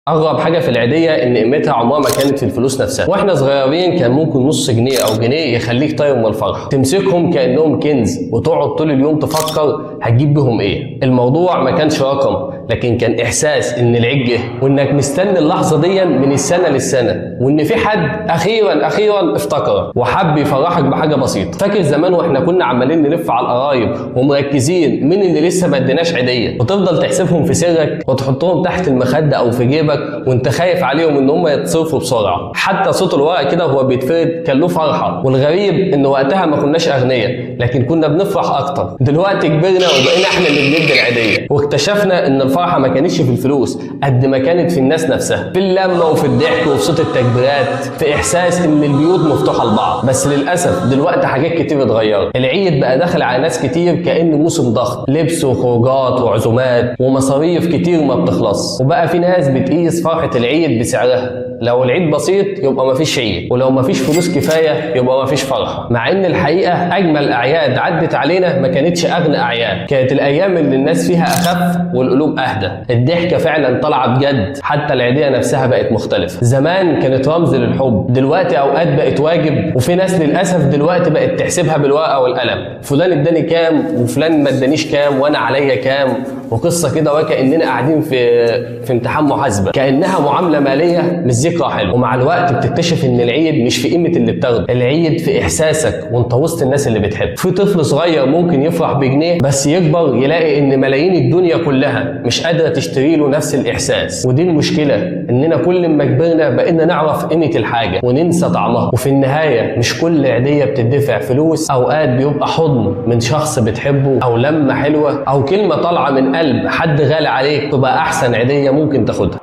اغرب حاجه في العيديه ان قيمتها عمرها ما كانت في الفلوس نفسها. واحنا صغيرين كان ممكن نص جنيه او جنيه يخليك طاير من الفرحه، تمسكهم كانهم كنز وتقعد طول اليوم تفكر هتجيب بهم ايه. الموضوع ما كانش رقم، لكن كان احساس ان العيد جه، وانك مستني اللحظه دي من السنه للسنه، وان في حد اخيرا افتكرك وحب يفرحك بحاجه بسيطه. فاكر زمان واحنا كنا عمالين نلف على القرايب ومركزين مين اللي لسه ما اديناش عيديه، وتفضل تحسبهم في سرك وتحطهم تحت المخده او في جيبك وانت خايف عليهم ان هم يتصرفوا بسرعه. حتى صوت الورق كده وهو بيتفرد كان له فرحه. والغريب ان وقتها ما كناش اغنياء، لكن كنا بنفرح اكتر. دلوقتي كبرنا وبقينا احنا اللي بندي العيديه، واكتشفنا ان الفرحه ما كانتش في الفلوس قد ما كانت في الناس نفسها، في اللمه وفي الضحك وفي صوت التكبيرات، في احساس ان البيوت مفتوحه لبعض. بس للاسف دلوقتي حاجات كتير اتغيرت. العيد بقى داخل على ناس كتير كانه موسم ضغط، لبس وخروجات وعزومات ومصاريف كتير ما بتخلص. وبقى في ناس بتقيس فرحه العيد بسعرها، لو العيد بسيط يبقى مفيش عيد، ولو مفيش فلوس كفايه يبقى مفيش فرحه. مع ان الحقيقه اجمل اعياد عدت علينا ما كانتش اغنى اعياد، كانت الايام اللي الناس فيها اخف والقلوب اهدى. الضحكه فعلا طالعه بجد، حتى العيديه نفسها بقت مختلفه. زمان كانت رمز للحب، دلوقتي اوقات بقت واجب. وفي ناس للاسف دلوقتي بقت تحسبها بالورقه والقلم، فلان اداني كام وفلان ما ادانيش كام وانا عليا كام، وقصه كده وكاننا قاعدين في امتحان محاسبه، كانها معامله ماليه مش ذكرى حلوه. ومع الوقت بتكتشف ان العيد مش في قيمه اللي بتاخده، العيد في احساسك وانت وسط الناس اللي بتحب. في طفل صغير ممكن يفرح بجنيه، بس يكبر يلاقي ان ملايين الدنيا كلها مش قادره تشتري له نفس الاحساس. ودي المشكله، اننا كل ما كبرنا بقينا نعرف قيمه الحاجه وننسى طعمها. وفي النهايه مش كل عيديه بتدفع فلوس، اوقات بيبقى حضن من شخص بتحبه، او لمه حلوه، او كلمه طالعه من قلب حد غالي عليك، تبقى احسن عيديه ممكن تاخدها.